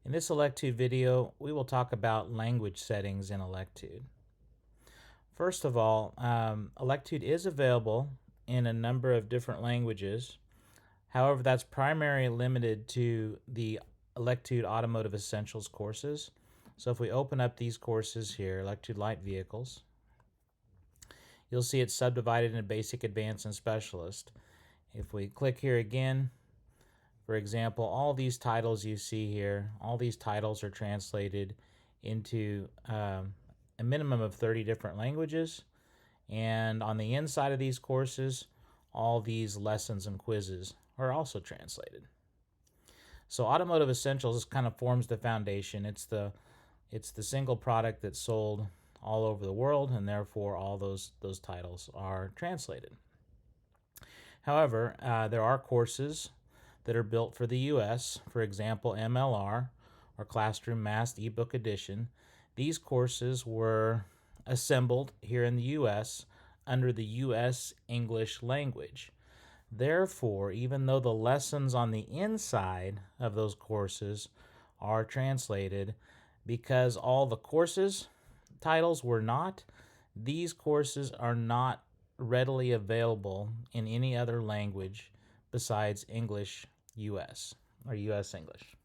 In this Electude video, we will talk about language settings in Electude. First of all, Electude is available in a number of different languages. However, that's primarily limited to the Electude Automotive Essentials courses. So if we open up these courses here, Electude Light Vehicles, you'll see it's subdivided into Basic, Advanced, and Specialist. If we click here again, for example, all these titles you see here, all these titles are translated into a minimum of 30 different languages. And on the inside of these courses, all these lessons and quizzes are also translated. So Automotive Essentials kind of forms the foundation. It's the single product that's sold all over the world, and therefore all those titles are translated. However, there are courses that are built for the U.S., for example, MLR, or Classroom Mass eBook Edition. These courses were assembled here in the U.S. under the U.S. English language. Therefore, even though the lessons on the inside of those courses are translated, because all the courses titles were not, these courses are not readily available in any other language besides English US or US English.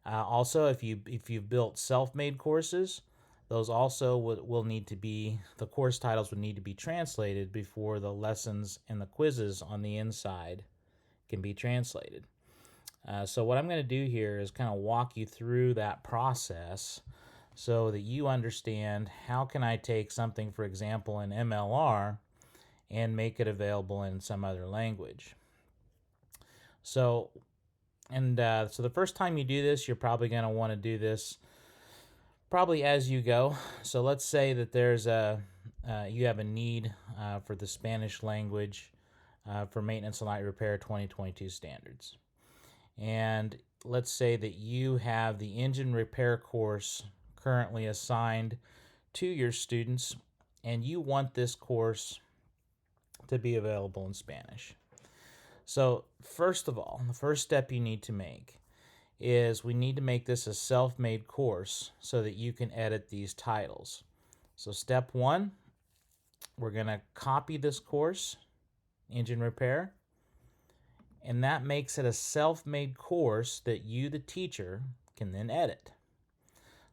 Also, if you've built self-made courses, those also will need to be, the course titles would need to be translated before the lessons and the quizzes on the inside can be translated. So what I'm going to do here is kind of walk you through that process so that you understand how can I take something, for example, in MLR and make it available in some other language. So the first time you do this, you're probably going to want to do this probably as you go. So let's say that there's you have a need for the Spanish language for maintenance and light repair 2022 standards. And let's say that you have the engine repair course currently assigned to your students, and you want this course to be available in Spanish. So first of all, the first step you need to make is we need to make this a self-made course so that you can edit these titles. So step one, we're going to copy this course, engine repair, and that makes it a self-made course that you, the teacher, can then edit.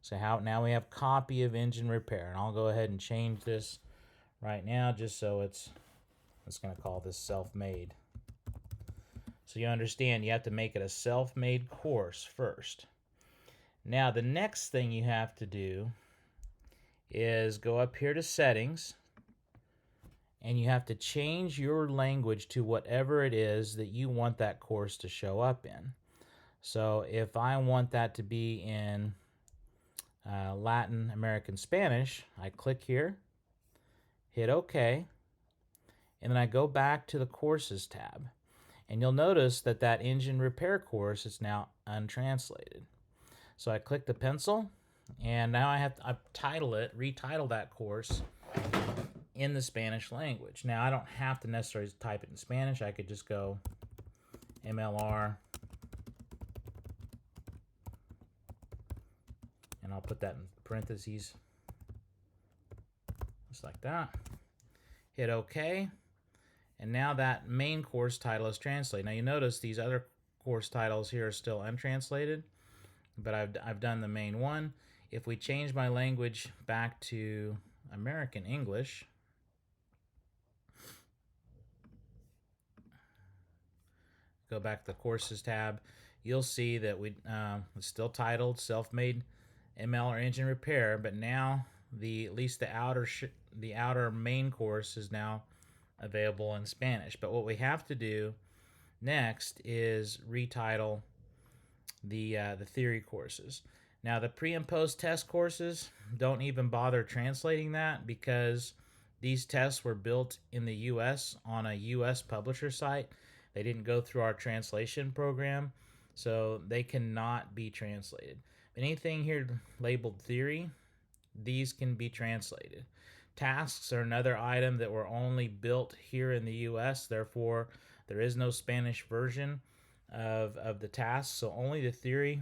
So now we have copy of engine repair, and I'll go ahead and change this right now just so it's going to call this self-made. So you understand you have to make it a self-made course first. Now the next thing you have to do is go up here to settings, and you have to change your language to whatever it is that you want that course to show up in. So if I want that to be in Latin American Spanish, I click here, hit OK, and then I go back to the Courses tab. And you'll notice that that engine repair course is now untranslated. So I click the pencil, and now I have to retitle that course in the Spanish language. Now I don't have to necessarily type it in Spanish. I could just go MLR, and I'll put that in parentheses, just like that. Hit OK. And now that main course title is translated. Now you notice these other course titles here are still untranslated, but I've done the main one. If we change my language back to American English, go back to the Courses tab, you'll see that it's still titled Self-Made ML or Engine Repair, but now at least the outer main course is now available in Spanish. But what we have to do next is retitle the theory courses. Now the pre and post test courses, don't even bother translating that, because these tests were built in the US on a US publisher site. They didn't go through our translation program, so they cannot be translated. Anything here labeled theory, these can be translated. Tasks are another item that were only built here in the US, therefore there is no Spanish version of the tasks, so only the theory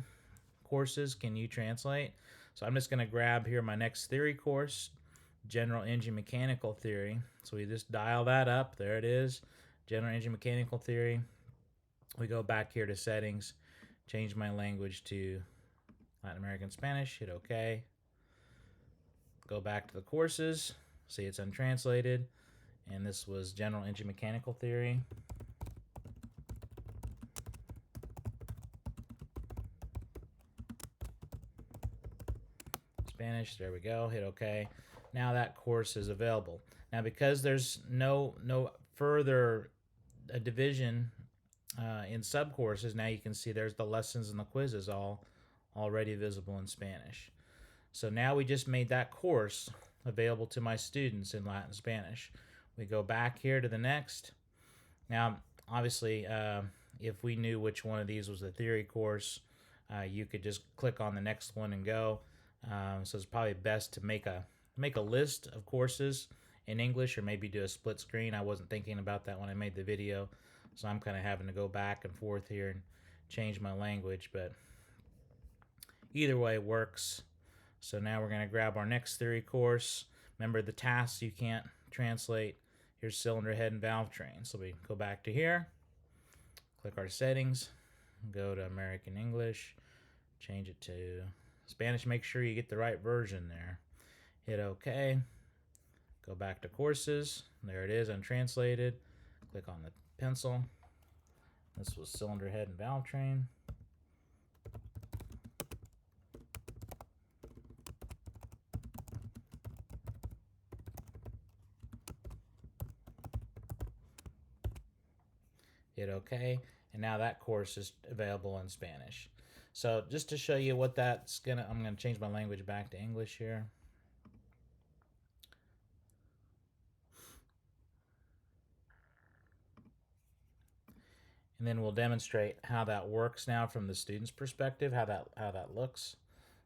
courses can you translate? So I'm just going to grab here my next theory course, General Engine Mechanical Theory. So we just dial that up. There it is, General Engine Mechanical Theory. We go back here to settings, change my language to Latin American Spanish, hit OK. Go back to the courses, see it's untranslated, and this was General Engine Mechanical Theory. Spanish, there we go, hit OK. Now that course is available. Now because there's no further division in subcourses, now you can see there's the lessons and the quizzes all already visible in Spanish. So now we just made that course available to my students in Latin Spanish. We go back here to the next. Now, obviously, if we knew which one of these was the theory course, you could just click on the next one and go. So it's probably best to make a list of courses in English, or maybe do a split screen. I wasn't thinking about that when I made the video, so I'm kind of having to go back and forth here and change my language, but either way works. So now we're going to grab our next theory course. Remember, the tasks you can't translate. Here's cylinder head and valve train. So we go back to here, click our settings, go to American English, change it to Spanish. Make sure you get the right version there. Hit OK. Go back to courses. There it is, untranslated. Click on the pencil. This was cylinder head and valve train. Hit OK, and now that course is available in Spanish. So just to show you what that's gonna, I'm gonna change my language back to English here. And then we'll demonstrate how that works now from the student's perspective, how that looks.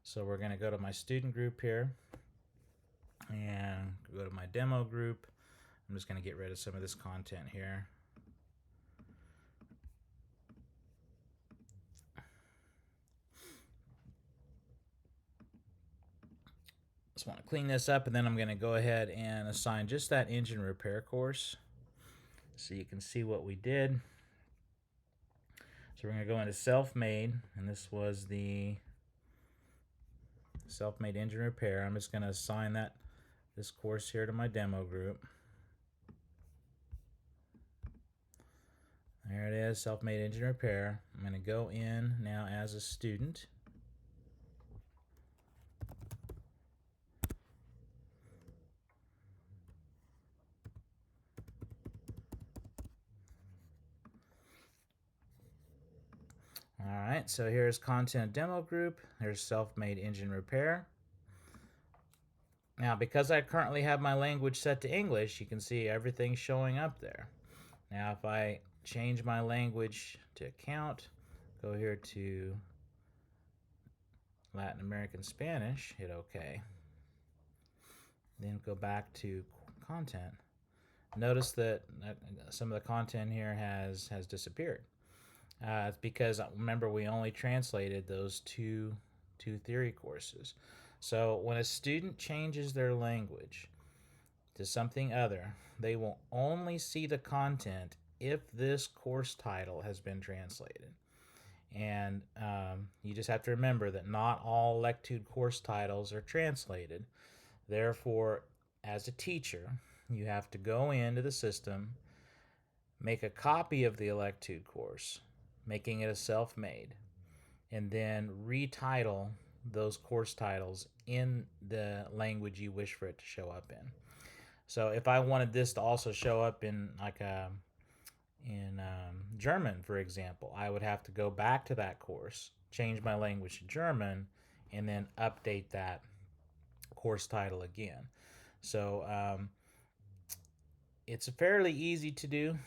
So we're gonna go to my student group here and go to my demo group. I'm just gonna get rid of some of this content here. Just want to clean this up, and then I'm going to go ahead and assign just that engine repair course so you can see what we did. So we're going to go into self-made, and this was the self-made engine repair. I'm just going to assign this course here to my demo group. There it is, self-made engine repair. I'm going to go in now as a student. Alright, so here's content demo group. There's self-made engine repair. Now, because I currently have my language set to English, you can see everything showing up there. Now, if I change my language to account, go here to Latin American Spanish, hit OK. Then go back to content. Notice that some of the content here has disappeared. It's because, remember, we only translated those two theory courses. So when a student changes their language to something other, they will only see the content if this course title has been translated. And you just have to remember that not all Electude course titles are translated. Therefore, as a teacher, you have to go into the system, make a copy of the Electude course, making it a self-made, and then retitle those course titles in the language you wish for it to show up in. So if I wanted this to also show up in German, for example, I would have to go back to that course, change my language to German, and then update that course title again. So it's fairly easy to do,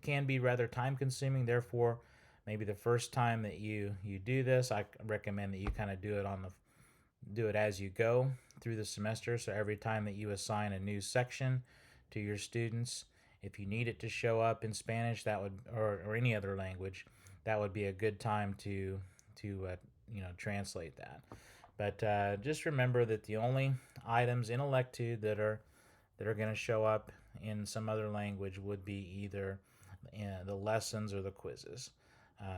can be rather time consuming. Therefore, maybe the first time that you do this, I recommend that you kind of do it as you go through the semester. So every time that you assign a new section to your students, if you need it to show up in Spanish, that would, or any other language, that would be a good time to translate that. But just remember that the only items in Electude that are going to show up in some other language would be either the lessons or the quizzes.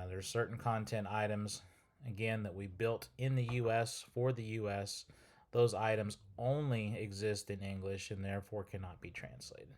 There's certain content items, again, that we built in the U.S. for the U.S. Those items only exist in English and therefore cannot be translated.